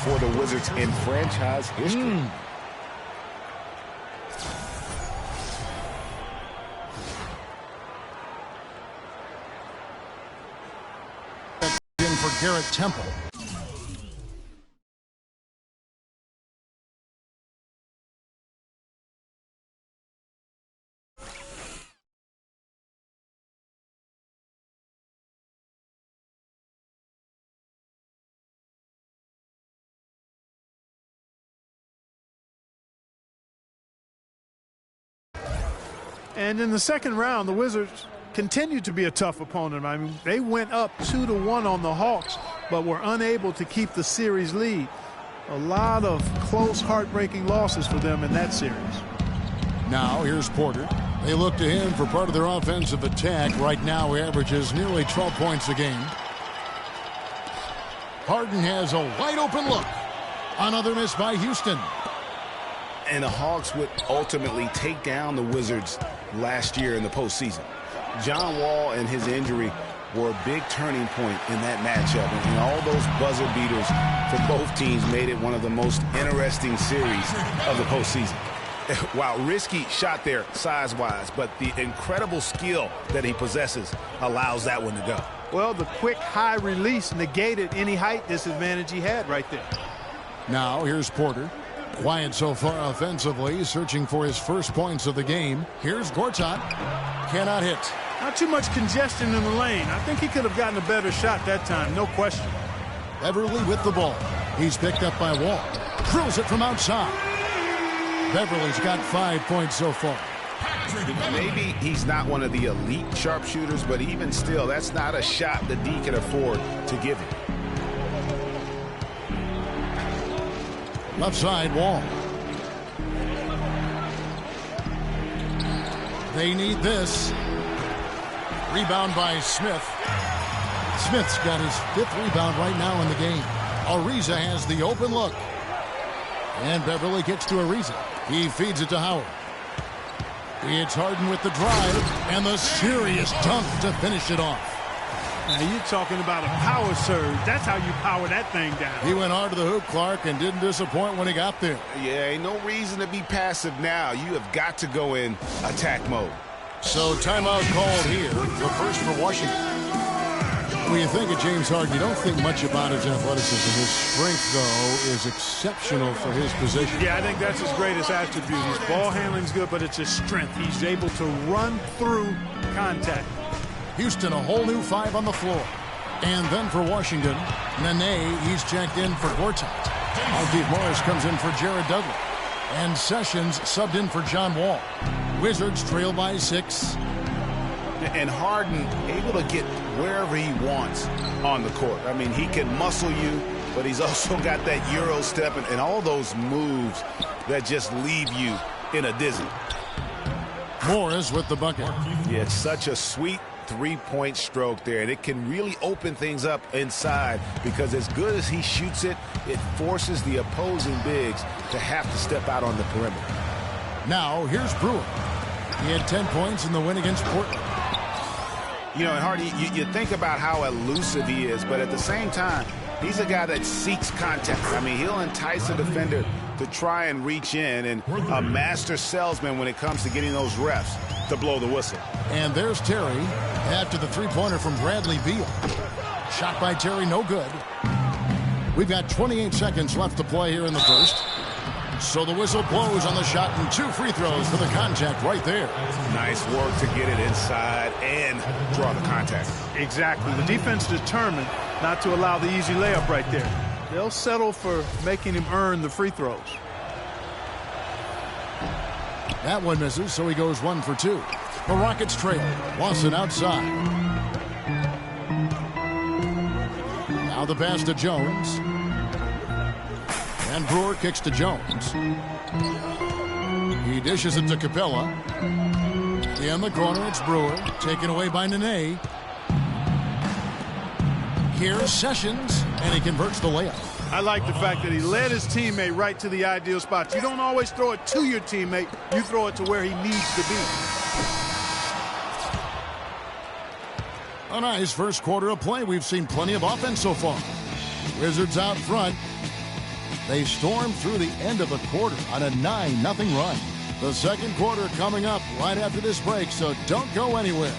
for the Wizards in franchise history. For Garrett Temple. And in the second round, the Wizards continued to be a tough opponent. I mean, they went up 2-1 on the Hawks, but were unable to keep the series lead. A lot of close, heartbreaking losses for them in that series. Now, here's Porter. They look to him for part of their offensive attack. Right now, he averages nearly 12 points a game. Harden has a wide-open look. Another miss by Houston. And the Hawks would ultimately take down the Wizards last year in the postseason. John Wall and his injury were a big turning point in that matchup. And all those buzzer beaters for both teams made it one of the most interesting series of the postseason. Wow, risky shot there size-wise, but the incredible skill that he possesses allows that one to go. Well, the quick high release negated any height disadvantage he had right there. Now, here's Porter. Quiet so far offensively, searching for his first points of the game. Here's Gortat. Cannot hit. Not too much congestion in the lane. I think he could have gotten a better shot that time, no question. Beverly with the ball. He's picked up by Wall. Drills it from outside. Beverly's got 5 points so far. Maybe he's not one of the elite sharpshooters, but even still, that's not a shot that D can afford to give him. Left side, Wall. They need this. Rebound by Smith. Smith's got his 5th rebound right now in the game. Ariza has the open look. And Beverly gets to Ariza. He feeds it to Howard. It's Harden with the drive and the serious dunk to finish it off. Now you're talking about a power surge. That's how you power that thing down. He went hard to the hoop, Clark, and didn't disappoint when he got there. Yeah, ain't no reason to be passive now. You have got to go in attack mode. So timeout called here. The first for Washington. When you think of James Harden, you don't think much about his athleticism. His strength, though, is exceptional for his position. Yeah, I think that's his greatest attribute. His ball handling's good, but it's his strength. He's able to run through contact. Houston, a whole new 5 on the floor. And then for Washington, Nene, he's checked in for Gortat. Alkeith Morris comes in for Jared Dudley. And Sessions subbed in for John Wall. Wizards trail by 6. And Harden able to get wherever he wants on the court. I mean, he can muscle you, but he's also got that Euro step and all those moves that just leave you in a dizzy. Morris with the bucket. Yeah, it's such a sweet three-point stroke there, and it can really open things up inside because as good as he shoots it, it forces the opposing bigs to have to step out on the perimeter. Now, here's Brewer. He had 10 points in the win against Portland. You know, and Hardy, you think about how elusive he is, but at the same time, he's a guy that seeks contact. I mean, he'll entice a defender to try and reach in, and a master salesman when it comes to getting those refs to blow the whistle. And there's Terry after the three-pointer from Bradley Beal. Shot by Terry, no good. We've got 28 seconds left to play here in the first. So the whistle blows on the shot and 2 free throws for the contact right there. Nice work to get it inside and draw the contact. Exactly. The defense determined not to allow the easy layup right there. They'll settle for making him earn the free throws. That one misses, so he goes 1 for 2. The Rockets trail. Lawson outside. Now the pass to Jones. And Brewer kicks to Jones. He dishes it to Capella. In the corner, it's Brewer. Taken away by Nene. Here's Sessions, and he converts the layup. I like the fact that he led his teammate right to the ideal spot. You don't always throw it to your teammate. You throw it to where he needs to be. A nice first quarter of play. We've seen plenty of offense so far. Wizards out front. They stormed through the end of the quarter on a 9-0 run. The second quarter coming up right after this break, so don't go anywhere.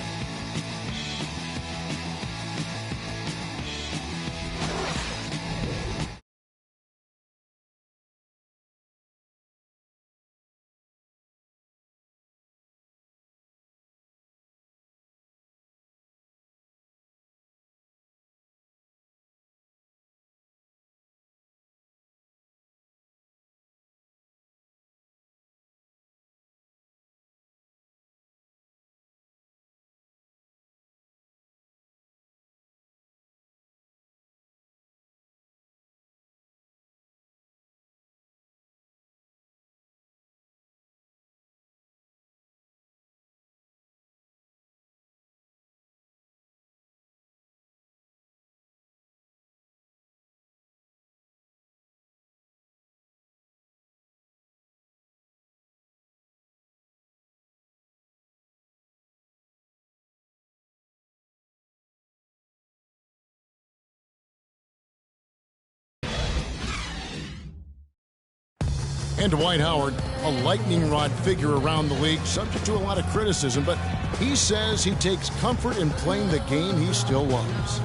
And Dwight Howard, a lightning rod figure around the league, subject to a lot of criticism, but he says he takes comfort in playing the game he still loves.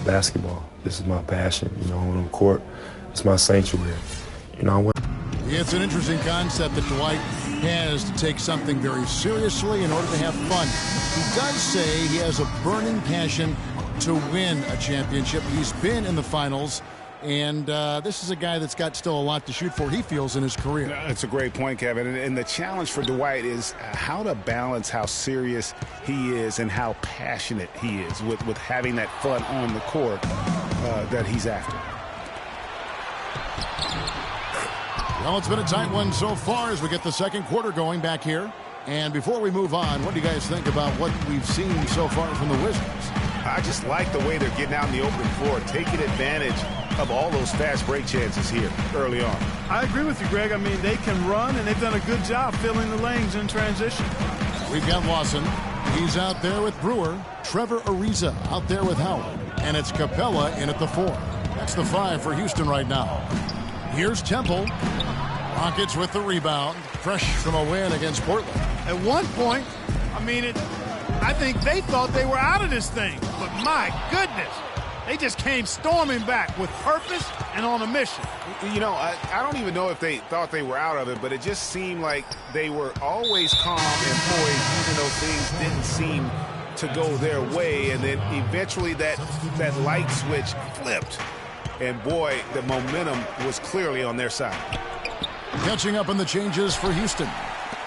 Basketball, this is my passion. You know, on the court, it's my sanctuary. You know, It's an interesting concept that Dwight has to take something very seriously in order to have fun. He does say he has a burning passion to win a championship. He's been in the finals. And this is a guy that's got still a lot to shoot for, he feels, in his career. That's a great point, Kevin. And the challenge for Dwight is how to balance how serious he is and how passionate he is with having that fun on the court that he's after. Well, it's been a tight one so far as we get the second quarter going back here. And before we move on, what do you guys think about what we've seen so far from the Wizards? I just like the way they're getting out in the open floor, taking advantage of all those fast break chances here early on. I agree with you, Greg. I mean, they can run, and they've done a good job filling the lanes in transition. We've got Lawson. He's out there with Brewer. Trevor Ariza out there with Howard. And it's Capella in at the 4. That's the 5 for Houston right now. Here's Temple. Rockets with the rebound. Fresh from a win against Portland. At one point, I mean, I think they thought they were out of this thing. But my goodness, they just came storming back with purpose and on a mission. You know, I don't even know if they thought they were out of it, but it just seemed like they were always calm and poised, even though things didn't seem to go their way. And then eventually that light switch flipped. And boy, the momentum was clearly on their side. Catching up on the changes for Houston.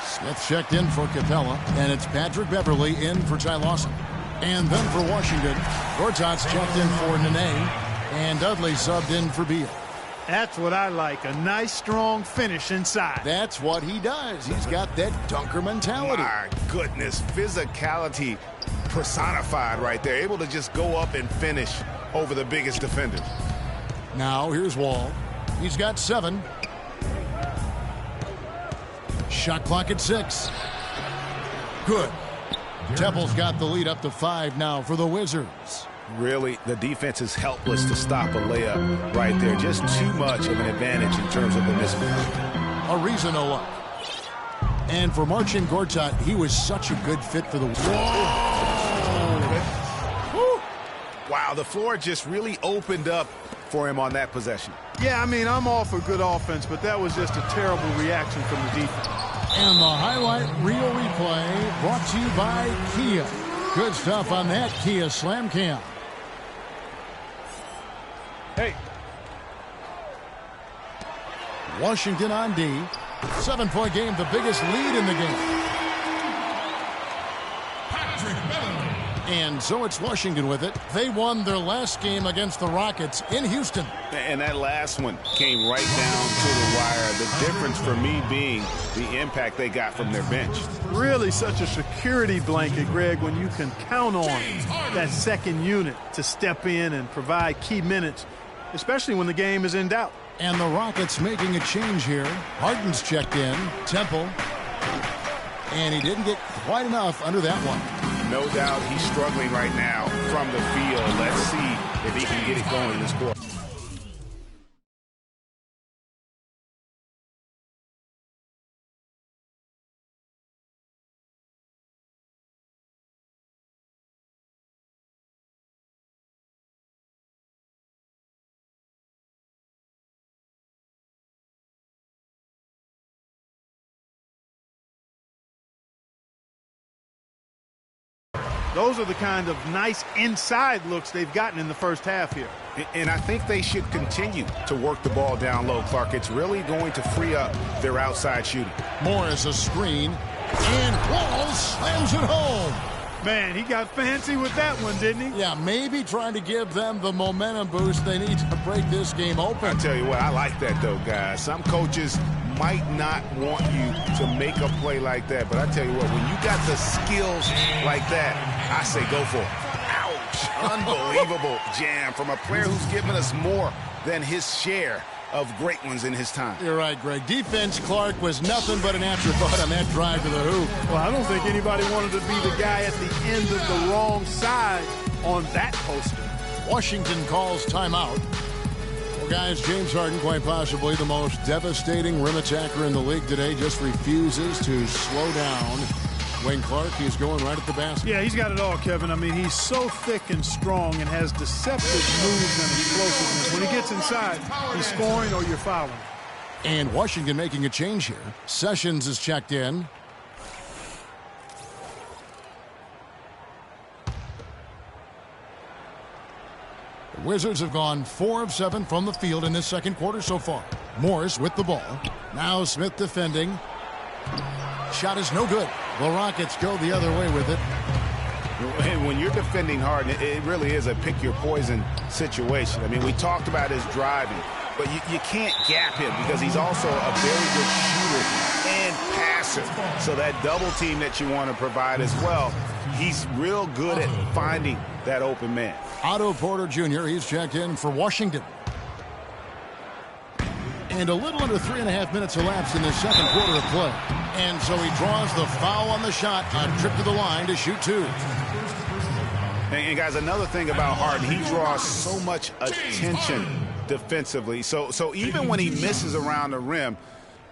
Smith checked in for Capella, and it's Patrick Beverley in for Ty Lawson. And then for Washington, Gortat's checked in for Nene, and Dudley subbed in for Beal. That's what I like, a nice, strong finish inside. That's what he does. He's got that dunker mentality. My goodness, physicality personified right there. Able to just go up and finish over the biggest defenders. Now here's Wall. He's got 7. Shot clock at 6. Good. Temple's got the lead up to 5 now for the Wizards. Really, the defense is helpless to stop a layup right there. Just too much of an advantage in terms of the mismatch. Ariza no luck. And for Marcin Gortat, he was such a good fit for the Wizards. Wow, the floor just really opened up for him on that possession. Yeah, I mean, I'm all for good offense, but that was just a terrible reaction from the defense. And the highlight reel replay brought to you by Kia. Good stuff on that Kia Slam Cam. Hey. Washington on D. 7-point game, the biggest lead in the game. And so it's Washington with it. They won their last game against the Rockets in Houston. And that last one came right down to the wire. The difference for me being the impact they got from their bench. Really such a security blanket, Greg, when you can count on that second unit to step in and provide key minutes, especially when the game is in doubt. And the Rockets making a change here. Harden's checked in. Temple. And he didn't get quite enough under that one. No doubt he's struggling right now from the field. Let's see if he can get it going this quarter. Those are the kind of nice inside looks they've gotten in the first half here. And I think they should continue to work the ball down low, Clark. It's really going to free up their outside shooting. Morris a screen, and Walls slams it home. Man, he got fancy with that one, didn't he? Yeah, maybe trying to give them the momentum boost they need to break this game open. I tell you what, I like that, though, guys. Some coaches might not want you to make a play like that, but I tell you what, when you got the skills like that, I say go for it. Ouch. Unbelievable jam from a player who's given us more than his share of great ones in his time. You're right, Greg. Defense, Clark, was nothing but an afterthought on that drive to the hoop. Well, I don't think anybody wanted to be the guy at the end of the wrong side on that poster. Washington calls timeout. Well, guys, James Harden, quite possibly the most devastating rim attacker in the league today, just refuses to slow down. Wayne Clark, he's going right at the basket. Yeah, he's got it all, Kevin. I mean, he's so thick and strong and has deceptive moves and explosiveness. When he gets inside, he's scoring or you're fouling. And Washington making a change here. Sessions is checked in. The Wizards have gone 4 of 7 from the field in this second quarter so far. Morris with the ball. Now Smith defending. Shot is no good. The Rockets go the other way with it. And when you're defending Harden, it really is a pick-your-poison situation. I mean, we talked about his driving, but you can't gap him because he's also a very good shooter and passer. So that double team that you want to provide as well, he's real good at finding that open man. Otto Porter Jr., he's checked in for Washington. And a little under 3.5 minutes elapsed in the second quarter of play. And so he draws the foul on the shot, a trip to the line to shoot 2. And guys, another thing about Harden, he draws so much attention defensively. So even when he misses around the rim,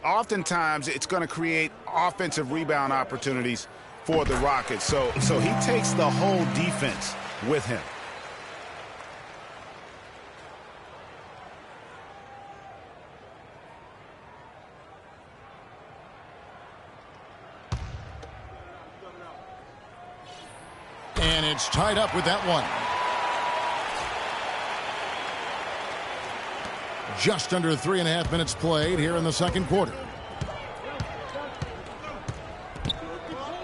oftentimes it's going to create offensive rebound opportunities for the Rockets. So he takes the whole defense with him. And it's tied up with that one. Just under 3.5 minutes played here in the second quarter.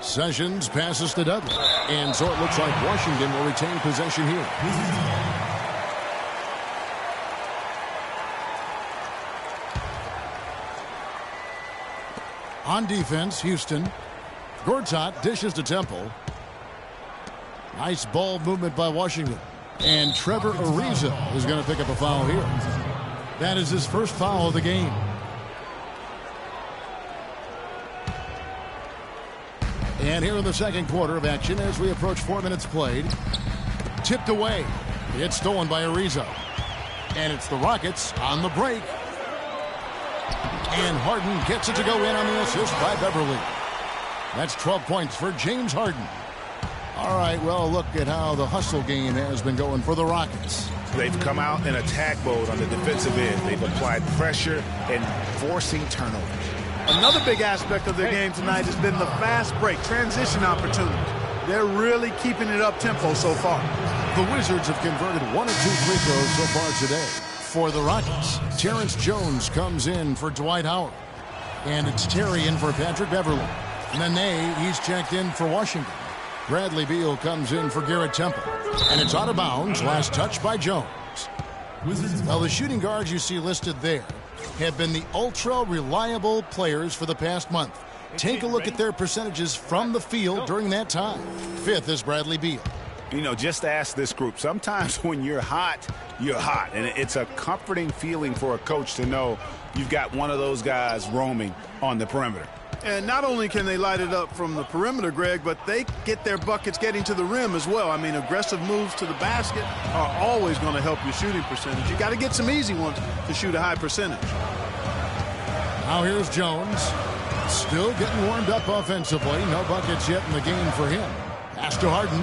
Sessions passes to Dudley. And so it looks like Washington will retain possession here. On defense, Houston. Gortat dishes to Temple. Nice ball movement by Washington. And Trevor Ariza is going to pick up a foul here. That is his first foul of the game. And here in the second quarter of action as we approach 4 minutes played. Tipped away. It's stolen by Ariza. And it's the Rockets on the break. And Harden gets it to go in on the assist by Beverly. That's 12 points for James Harden. All right, well, look at how the hustle game has been going for the Rockets. They've come out in attack mode on the defensive end. They've applied pressure and forcing turnovers. Another big aspect of their game tonight has been the fast break, transition opportunity. They're really keeping it up-tempo so far. The Wizards have converted 1 of 2 free throws so far today. For the Rockets, Terrence Jones comes in for Dwight Howard. And it's Terry in for Patrick Beverly. Nene, he's checked in for Washington. Bradley Beal comes in for Garrett Temple. And it's out of bounds, last touch by Jones. Well, the shooting guards you see listed there have been the ultra-reliable players for the past month. Take a look at their percentages from the field during that time. 5th is Bradley Beal. You know, just ask this group. Sometimes when you're hot, you're hot. And it's a comforting feeling for a coach to know you've got one of those guys roaming on the perimeter. And not only can they light it up from the perimeter, Greg, but they get their buckets getting to the rim as well. I mean, aggressive moves to the basket are always going to help your shooting percentage. You got to get some easy ones to shoot a high percentage. Now here's Jones. Still getting warmed up offensively. No buckets yet in the game for him. Pass to Harden.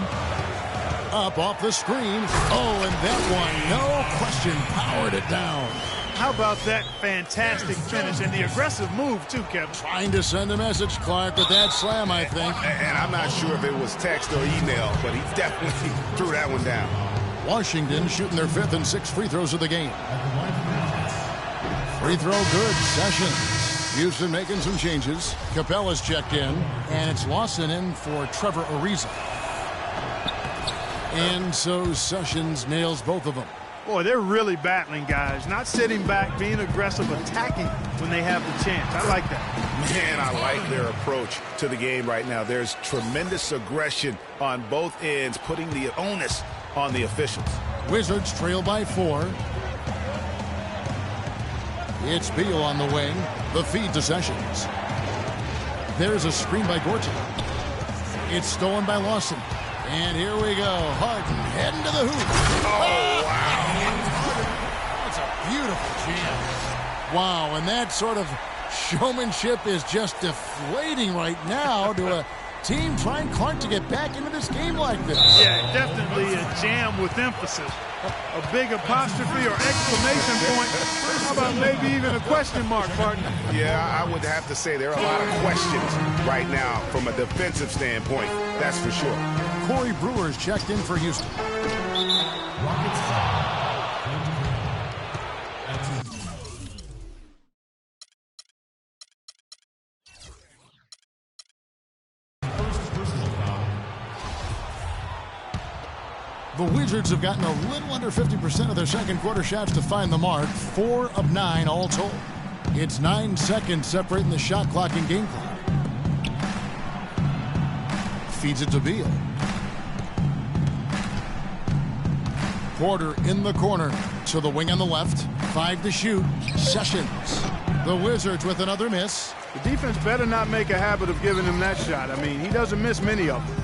Up off the screen. Oh, and that one, no question, powered it down. How about that fantastic finish and the aggressive move, too, Kevin? Trying to send a message, Clark, with that slam, I think. And I'm not sure if it was text or email, but he definitely threw that one down. Washington shooting their 5th and 6th free throws of the game. Free throw good. Sessions. Houston making some changes. Capella's checked in, and it's Lawson in for Trevor Ariza. And so Sessions nails both of them. Boy, they're really battling, guys. Not sitting back, being aggressive, attacking when they have the chance. I like that. Man, I like their approach to the game right now. There's tremendous aggression on both ends, putting the onus on the officials. Wizards trail by 4. It's Beal on the wing. The feed to Sessions. There's a screen by Gorton. It's stolen by Lawson. And here we go. Harden heading to the hoop. Oh, wow. That's a beautiful jam. Wow, and that sort of showmanship is just deflating right now to a team trying, Clark, to get back into this game like this. Yeah, definitely a jam with emphasis. A big apostrophe or exclamation point. How about maybe even a question mark, partner? Yeah, I would have to say there are a lot of questions right now from a defensive standpoint. That's for sure. Corey Brewer's checked in for Houston. The Wizards have gotten a little under 50% of their second quarter shots to find the mark. 4 of 9 all told. It's 9 seconds separating the shot clock and game clock. Feeds it to Beal. Porter in the corner to the wing on the left. 5 to shoot. Sessions. The Wizards with another miss. The defense better not make a habit of giving him that shot. I mean, he doesn't miss many of them.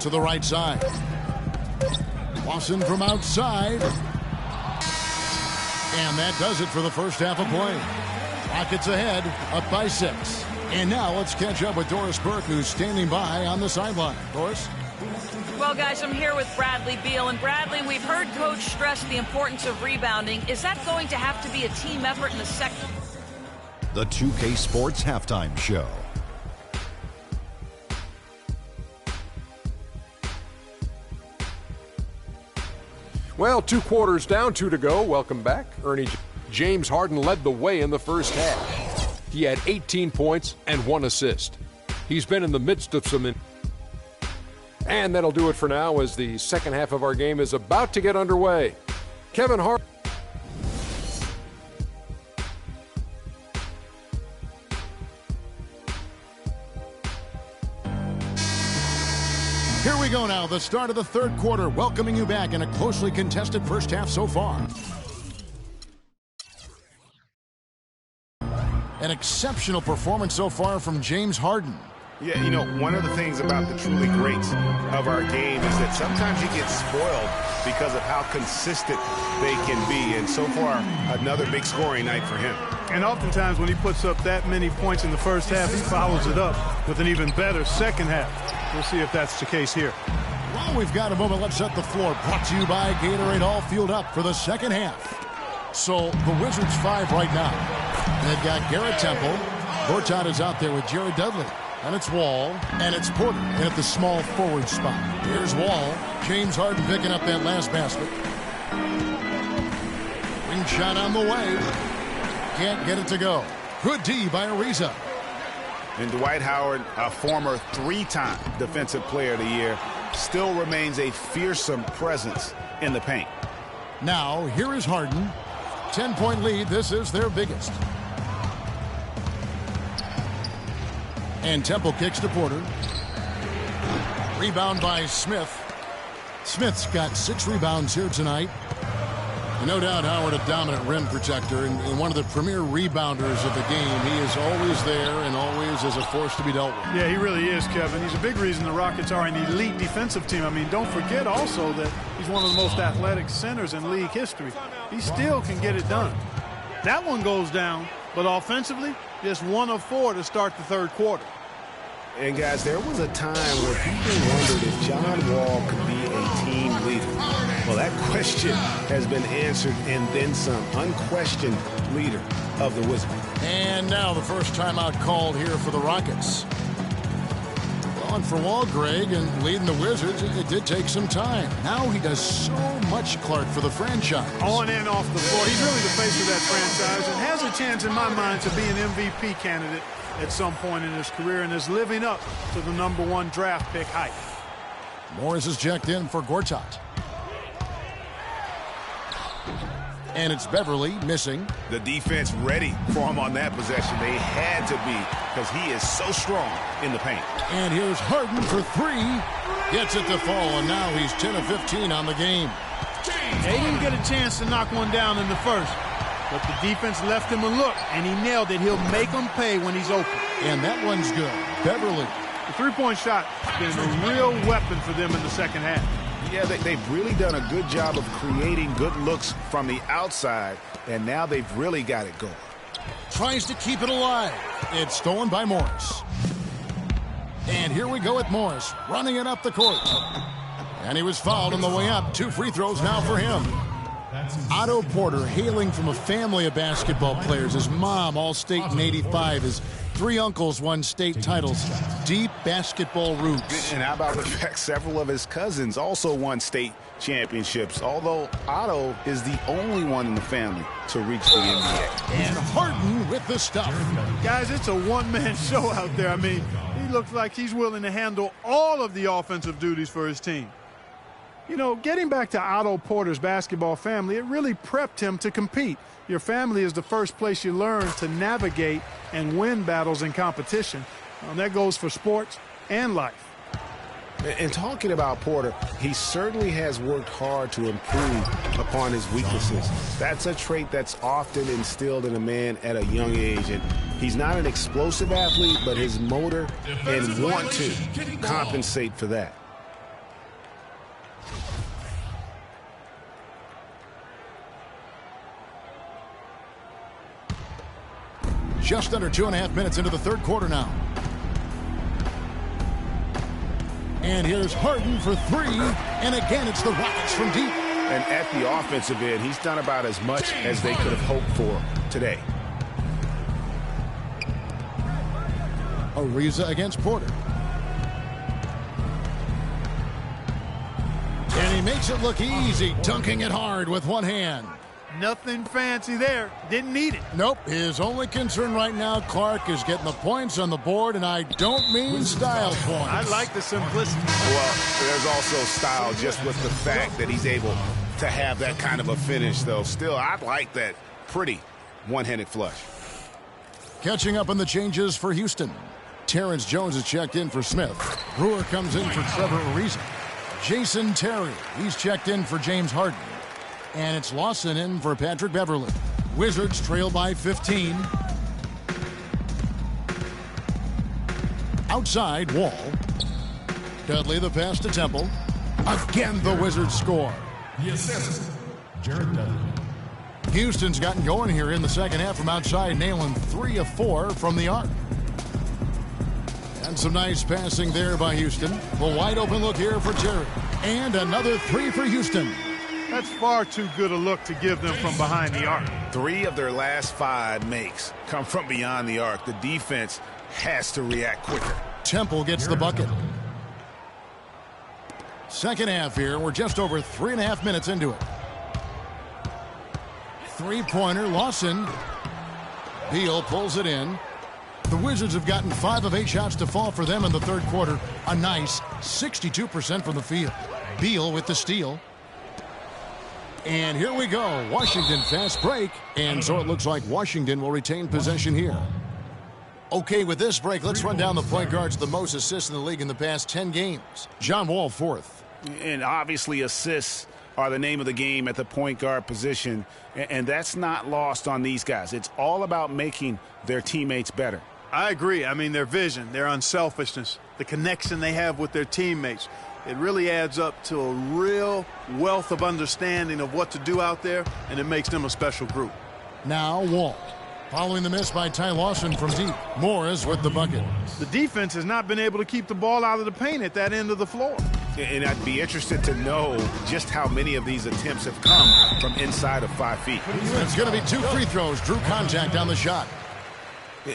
To the right side. Lawson from outside. And that does it for the first half of play. Rockets ahead, up by 6. And now let's catch up with Doris Burke, who's standing by on the sideline. Doris? Well, guys, I'm here with Bradley Beal. And Bradley, we've heard Coach stress the importance of rebounding. Is that going to have to be a team effort in the second? The 2K Sports Halftime Show. Well, 2 quarters down, 2 to go. Welcome back. James Harden led the way in the first half. He had 18 points and 1 assist. He's been in the midst of some... And that'll do it for now as the second half of our game is about to get underway. Kevin Hart. Here we go now, the start of the third quarter, welcoming you back in a closely contested first half so far. An exceptional performance so far from James Harden. Yeah, you know, one of the things about the truly greats of our game is that sometimes you get spoiled because of how consistent they can be. And so far, another big scoring night for him. And oftentimes when he puts up that many points in the first half, he follows it up with an even better second half. We'll see if that's the case here. Well, we've got a moment. Let's set the floor. Brought to you by Gatorade, all fueled up for the second half. So the Wizards 5 right now. They've got Garrett Temple. Gortat is out there with Jared Dudley. And it's Wall, and it's Porter in at the small forward spot. Here's Wall. James Harden picking up that last basket. Wing shot on the way. Can't get it to go. Good D by Ariza. And Dwight Howard, a former 3-time Defensive Player of the Year, still remains a fearsome presence in the paint. Now, here is Harden. 10-point lead. This is their biggest. And Temple kicks to Porter. Rebound by Smith. Smith's got 6 rebounds here tonight. No doubt Howard a dominant rim protector and one of the premier rebounders of the game. He is always there and always is a force to be dealt with. Yeah, he really is, Kevin. He's a big reason the Rockets are an elite defensive team. I mean, don't forget also that he's one of the most athletic centers in league history. He still can get it done. That one goes down, but offensively, just 1 of 4 to start the third quarter. And, guys, there was a time where people wondered if John Wall could be a team leader. Well, that question has been answered and then some. Unquestioned leader of the Wizards. And now the first timeout called here for the Rockets. On for Wall, Greg, and leading the Wizards, it did take some time. Now he does so much, Clark, for the franchise. On and off the floor. He's really the face of that franchise and has a chance, in my mind, to be an MVP candidate at some point in his career and is living up to the #1 draft pick hype. Morris is checked in for Gortat. And it's Beverly missing. The defense ready for him on that possession. They had to be because he is so strong in the paint. And here's Harden for 3. Gets it to fall, and now he's 10 of 15 on the game. They didn't get a chance to knock one down in the first, but the defense left him a look, and he nailed it. He'll make them pay when he's open. And that one's good. Beverly. The three-point shot has been a real weapon for them in the second half. Yeah, they've really done a good job of creating good looks from the outside, and now they've really got it going. Tries to keep it alive. It's stolen by Morris. And here we go with Morris, running it up the court. And he was fouled on the way up. 2 free throws now for him. Otto Porter, hailing from a family of basketball players. His mom, All-State in '85. His 3 uncles won state titles. Deep basketball roots. And how about the fact several of his cousins also won state championships, although Otto is the only one in the family to reach the NBA. And Harden with the stuff. Guys, it's a one-man show out there. I mean, he looks like he's willing to handle all of the offensive duties for his team. You know, getting back to Otto Porter's basketball family, it really prepped him to compete. Your family is the first place you learn to navigate and win battles in competition. And that goes for sports and life. And talking about Porter, he certainly has worked hard to improve upon his weaknesses. That's a trait that's often instilled in a man at a young age. And he's not an explosive athlete, but his motor and want to compensate for that. Just under 2.5 minutes into the third quarter now. And here's Harden for 3. And again, it's the Rockets from deep. And at the offensive end, he's done about as much as they could have hoped for today. Ariza against Porter. And he makes it look easy, dunking it hard with one hand. Nothing fancy there. Didn't need it. Nope. His only concern right now, Clark, is getting the points on the board, and I don't mean style points. I like the simplicity. Well, there's also style just with the fact that he's able to have that kind of a finish, though. Still, I like that pretty one-handed flush. Catching up on the changes for Houston. Terrence Jones is checked in for Smith. Brewer comes in for Trevor Ariza. Jason Terry, he's checked in for James Harden. And it's Lawson in for Patrick Beverly. Wizards trail by 15. Outside, Wall. Dudley the pass to Temple. Again, the Wizards score. Yes, Jared Dudley. Houston's gotten going here in the second half from outside, nailing 3 of 4 from the arc. And some nice passing there by Houston. A wide open look here for Terry. And another 3 for Houston. That's far too good a look to give them from behind the arc. 3 of their last 5 makes come from beyond the arc. The defense has to react quicker. Temple gets the bucket. Second half here. We're just over 3.5 minutes into it. 3-pointer, Lawson. Beal pulls it in. The Wizards have gotten 5 of 8 shots to fall for them in the third quarter. A nice 62% from the field. Beal with the steal. And here we go. Washington fast break. And so it looks like Washington will retain possession here. Okay, with this break, let's run down the point guards, the most assists in the league in the past 10 games. John Wall, 4th. And obviously assists are the name of the game at the point guard position, and that's not lost on these guys. It's all about making their teammates better. I agree. I mean, their vision, their unselfishness, the connection they have with their teammates, it really adds up to a real wealth of understanding of what to do out there, and it makes them a special group. Now Wall. Following the miss by Ty Lawson from deep. Morris with the bucket. The defense has not been able to keep the ball out of the paint at that end of the floor. And I'd be interested to know just how many of these attempts have come from inside of 5 feet. It's going to be 2 free throws. Drew contact on the shot.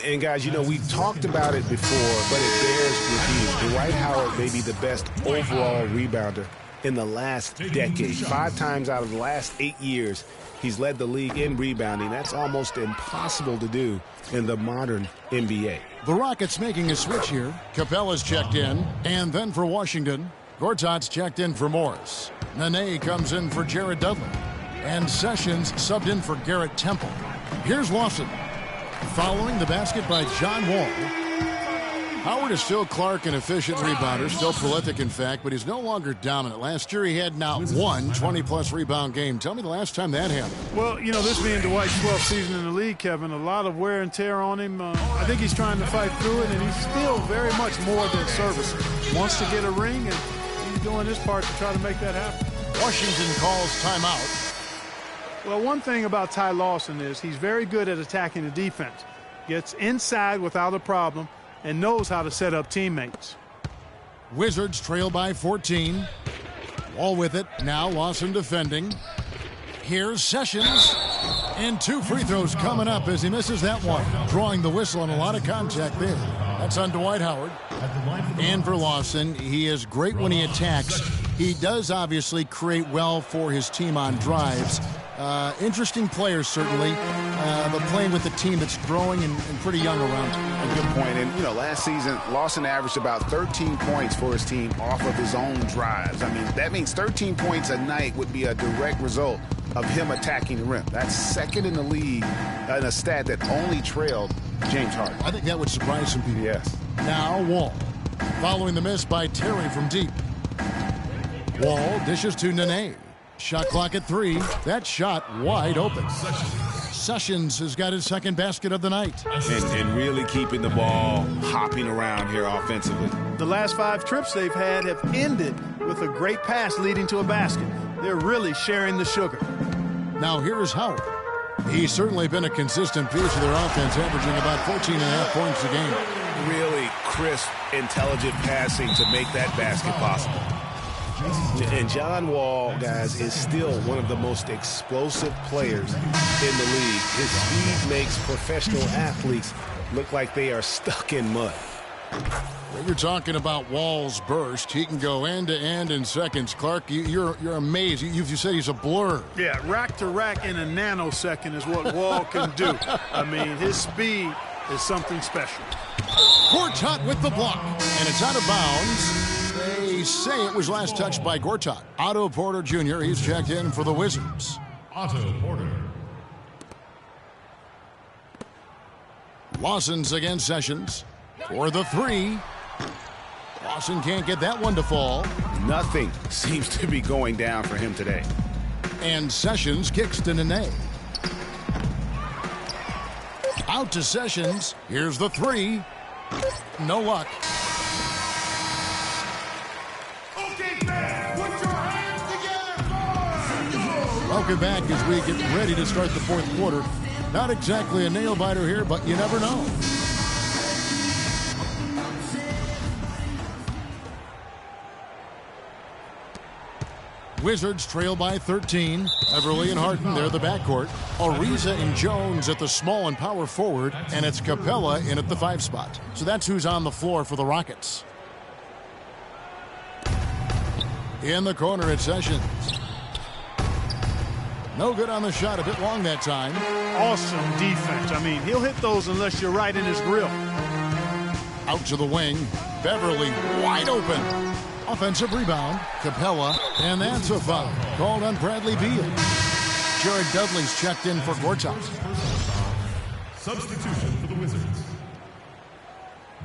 And, guys, you know, we've talked about it before, but it bears repeating. Dwight Howard may be the best overall rebounder in the last decade. 5 times out of the last 8 years, he's led the league in rebounding. That's almost impossible to do in the modern NBA. The Rockets making a switch here. Capella's checked in. And then for Washington, Gortat's checked in for Morris. Nene comes in for Jared Dudley. And Sessions subbed in for Garrett Temple. Here's Lawson. Following the basket by John Wall. Howard is still Clark, an efficient rebounder, still prolific in fact, but he's no longer dominant. Last year he had not one 20-plus rebound game. Tell me the last time that happened. Well, you know, this being Dwight's 12th season in the league, Kevin, a lot of wear and tear on him. I think he's trying to fight through it, and he's still very much more than serviceable. Wants to get a ring, and he's doing his part to try to make that happen. Washington calls timeout. Well, one thing about Ty Lawson is he's very good at attacking the defense. Gets inside without a problem and knows how to set up teammates. Wizards trail by 14. Wall with it. Now Lawson defending. Here's Sessions. And 2 free throws coming up as he misses that one. Drawing the whistle and a lot of contact there. That's on Dwight Howard. And for Lawson, he is great when he attacks. He does obviously create well for his team on drives. Interesting players, certainly, but playing with a team that's growing and pretty young around. A good point. And, you know, last season, Lawson averaged about 13 points for his team off of his own drives. I mean, that means 13 points a night would be a direct result of him attacking the rim. That's second in the league in a stat that only trailed James Harden. I think that would surprise some people. Yes. Now Wall. Following the miss by Terry from deep. Wall dishes to Nene. Shot clock at 3. That shot wide open. Sessions has got his second basket of the night. And really keeping the ball hopping around here offensively. The last 5 trips they've had have ended with a great pass leading to a basket. They're really sharing the sugar. Now here's Howard. He's certainly been a consistent piece of their offense, averaging about 14.5 points a game. Really crisp, intelligent passing to make that basket possible. And John Wall, guys, is still one of the most explosive players in the league. His speed makes professional athletes look like they are stuck in mud. When you're talking about Wall's burst, he can go end to end in seconds. Clark, you're amazed. You said he's a blur. Yeah, rack to rack in a nanosecond is what Wall can do. I mean, his speed is something special. Gortat with the block, and it's out of bounds. They say it was last touched by Gortat. Otto Porter Jr., he's checked in for the Wizards. Otto Porter. Lawson's against Sessions for the 3. Lawson can't get that one to fall. Nothing seems to be going down for him today. And Sessions kicks to Nene. Out to Sessions. Here's the 3. No luck. Welcome back as we get ready to start the 4th quarter. Not exactly a nail-biter here, but you never know. Wizards trail by 13. Everly and Harden, they're the backcourt. Ariza and Jones at the small and power forward, and it's Capella in at the 5 spot. So that's who's on the floor for the Rockets. In the corner at Sessions. No good on the shot, a bit long that time. Awesome defense. I mean, he'll hit those unless you're right in his grill. Out to the wing. Beverly wide open. Offensive rebound. Capella. And that's a foul called on Bradley Beal. Jared Dudley's checked in for Gortat. Substitution for the Wizards.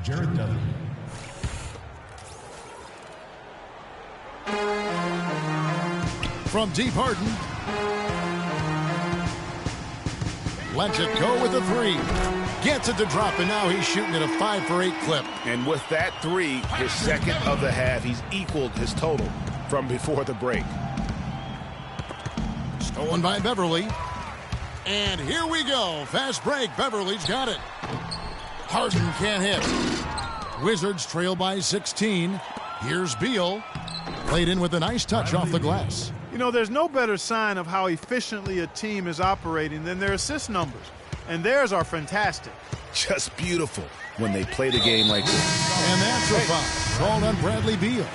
Jared Dudley. From deep, Harden lets it go with a three. Gets it to drop, and now he's shooting at a 5-for-8 clip. And with that three, his second of the half, he's equaled his total from before the break. Stolen by Beverly. And here we go. Fast break. Beverly's got it. Harden can't hit. Wizards trail by 16. Here's Beal. Played in with a nice touch off the glass. You know, there's no better sign of how efficiently a team is operating than their assist numbers. And theirs are fantastic. Just beautiful when they play the game like this. And that's a foul called on Bradley Beal.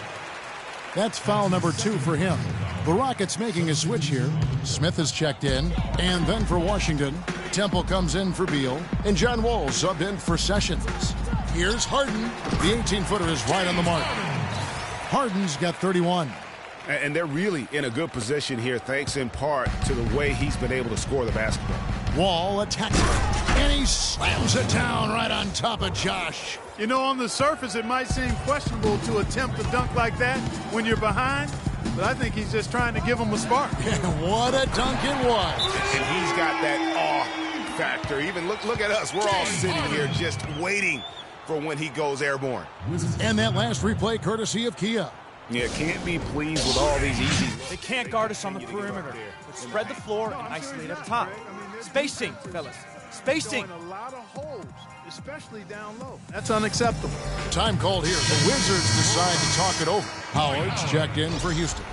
That's foul number 2 for him. The Rockets making a switch here. Smith is checked in. And then for Washington, Temple comes in for Beal. And John Wall subbed in for Sessions. Here's Harden. The 18-footer is right on the mark. Harden's got 31. And they're really in a good position here, thanks in part to the way he's been able to score the basketball. Wall attacks, and he slams it down right on top of Josh. You know, on the surface, it might seem questionable to attempt a dunk like that when you're behind, but I think he's just trying to give him a spark. What a dunk it was. And he's got that awe factor. Even look at us. We're all sitting here just waiting for when he goes airborne. And that last replay courtesy of Kia. Yeah, can't be pleased with all these easy. They can't guard us on the perimeter. But spread the floor and isolate up top. Spacing, fellas. Spacing. A lot of holes, especially down low. That's unacceptable. Time called here. The Wizards decide to talk it over. Howard's checked in for Houston.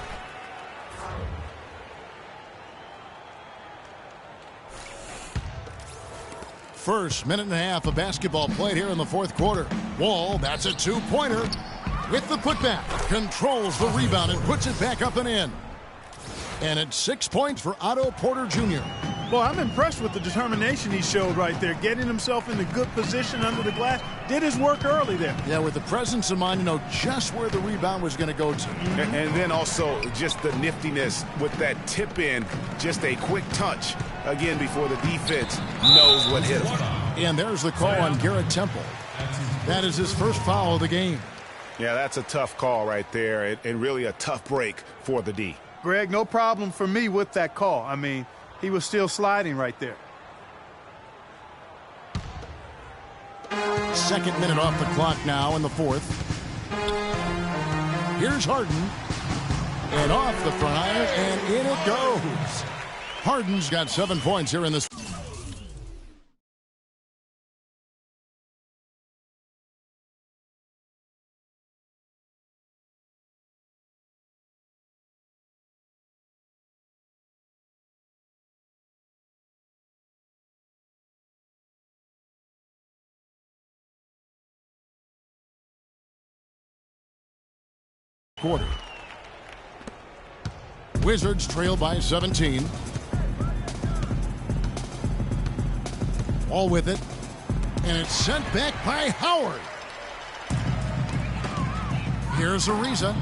First minute and a half of basketball played here in the fourth quarter. Wall, that's a two-pointer. With the putback, controls the rebound and puts it back up and in. And it's 6 points for Otto Porter Jr. Well, I'm impressed with the determination he showed right there, getting himself in a good position under the glass. Did his work early there. Yeah, with the presence of mind, you know just where the rebound was going to go to. And then also just the niftiness with that tip in, just a quick touch, again, before the defense knows what hit him. And there's the call on Garrett Temple. That is his first foul of the game. Yeah, that's a tough call right there, and really a tough break for the D. Greg, no problem for me with that call. I mean, he was still sliding right there. Second minute off the clock now in the fourth. Here's Harden. And off the front iron, and in it goes. Harden's got 7 points here in this. Quarter. Wizards trail by 17. All with it. And it's sent back by Howard. Here's Ariza.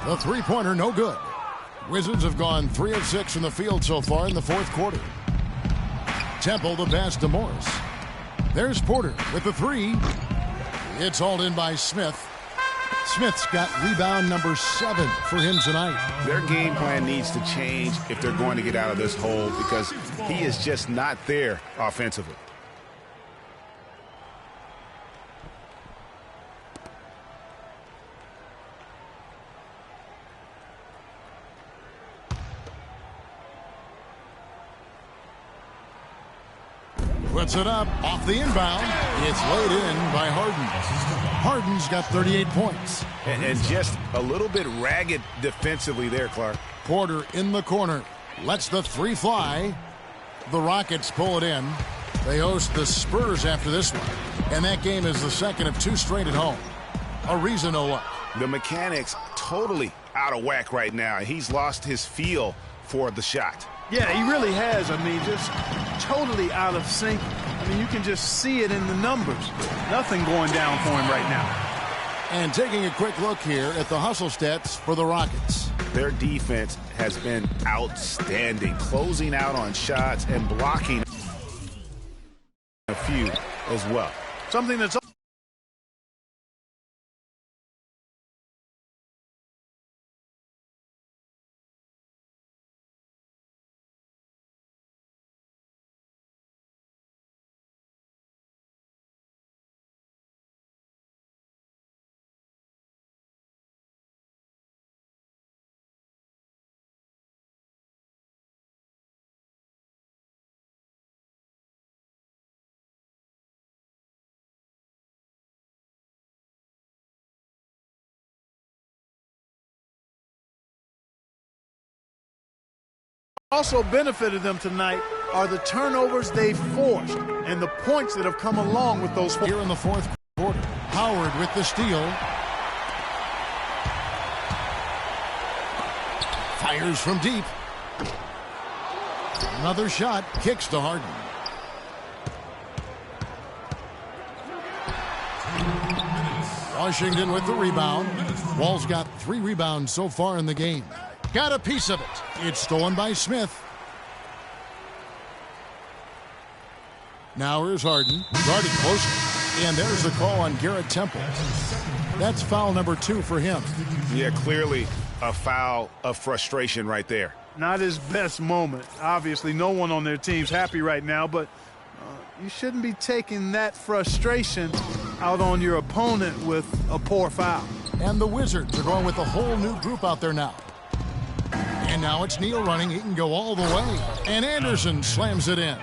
The three-pointer, no good. Wizards have gone 3 of 6 from the field so far in the fourth quarter. Temple the pass to Morris. There's Porter with the three. It's hauled in by Smith. Smith's got rebound number 7 for him tonight. Their game plan needs to change if they're going to get out of this hole because he is just not there offensively. Puts it up off the inbound. It's laid in by Harden. Harden's got 38 points. And just a little bit ragged defensively there, Clark. Porter in the corner. Lets the three fly. The Rockets pull it in. They host the Spurs after this one. And that game is the second of 2 straight at home. Ariza no luck. The mechanics totally out of whack right now. He's lost his feel for the shot. Yeah, he really has. I mean, just totally out of sync. I mean, you can just see it in the numbers. Nothing going down for him right now. And taking a quick look here at the hustle stats for the Rockets. Their defense has been outstanding, closing out on shots and blocking a few as well. Something that's Also benefited them tonight are the turnovers they forced and the points that have come along with those. Here in the fourth quarter, Howard with the steal. Fires from deep. Another shot, kicks to Harden. Washington with the rebound. Wall's got 3 rebounds so far in the game. Got a piece of it. It's stolen by Smith. Now here's Harden. Guarded closely. And there's the call on Garrett Temple. That's foul number 2 for him. Yeah, clearly a foul of frustration right there. Not his best moment. Obviously, no one on their team's happy right now, but you shouldn't be taking that frustration out on your opponent with a poor foul. And the Wizards are going with a whole new group out there now. And now it's Neal running. He can go all the way. And Anderson slams it in.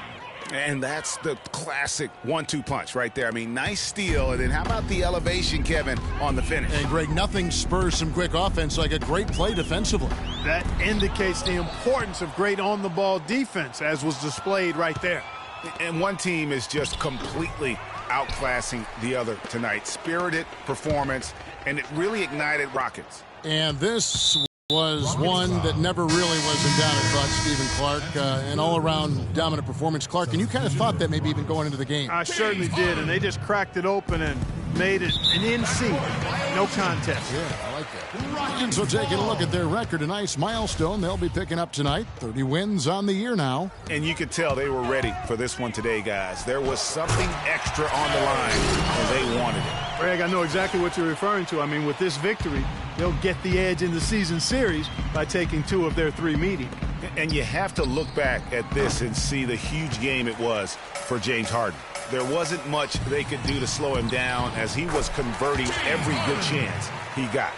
And that's the classic 1-2 punch right there. I mean, nice steal. And then how about the elevation, Kevin, on the finish? And, Greg, nothing spurs some quick offense like a great play defensively. That indicates the importance of great on-the-ball defense, as was displayed right there. And one team is just completely outclassing the other tonight. Spirited performance, and it really ignited Rockets. And this was one that never really was in doubt, I thought, Stephen Clark. An all-around dominant performance. Clark, and you kind of thought that maybe even going into the game. I certainly did, and they just cracked it open and made it an NC. No contest. Yeah, I like that. Rockets are taking a look at their record, a nice milestone they'll be picking up tonight. 30 wins on the year now. And you could tell they were ready for this one today, guys. There was something extra on the line, and they wanted it. Greg, I know exactly what you're referring to. I mean, with this victory, they'll get the edge in the season series by taking 2 of their 3 meetings. And you have to look back at this and see the huge game it was for James Harden. There wasn't much they could do to slow him down as he was converting every good chance he got.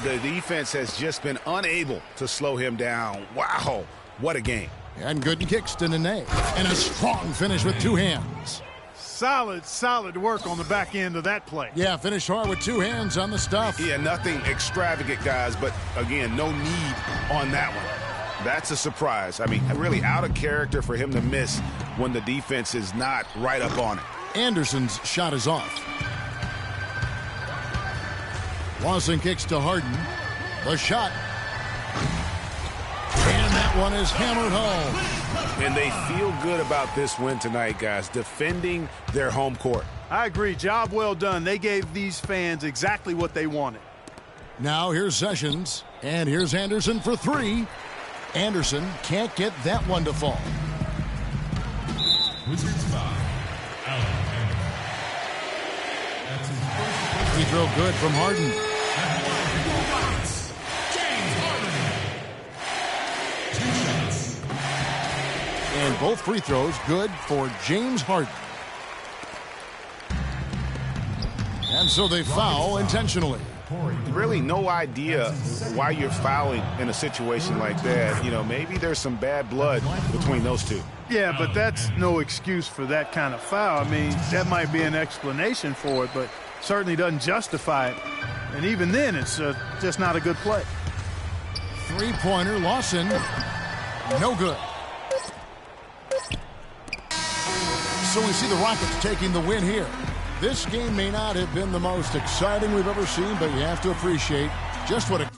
The defense has just been unable to slow him down. Wow, what a game. And Gooden kicks to Nene. And a strong finish with 2 hands. Solid work on the back end of that play. Yeah, finish hard with 2 hands on the stuff. Yeah, nothing extravagant, guys, but again, no need on that one. That's a surprise. I mean, really out of character for him to miss when the defense is not right up on it. Anderson's shot is off. Lawson kicks to Harden. The shot. And that one is hammered home. And they feel good about this win tonight, guys, defending their home court. I agree. Job well done. They gave these fans exactly what they wanted. Now here's Sessions. And here's Anderson for 3. Anderson can't get that one to fall. Wizards foul. Free throw good from Harden. And both free throws good for James Harden. And so they foul intentionally. Really no idea why you're fouling in a situation like that. You know, maybe there's some bad blood between those two. Yeah, but that's no excuse for that kind of foul. I mean, that might be an explanation for it, but certainly doesn't justify it. And even then, it's just not a good play. Three-pointer, Lawson. No good. So we see the Rockets taking the win here. This game may not have been the most exciting we've ever seen, but you have to appreciate just what a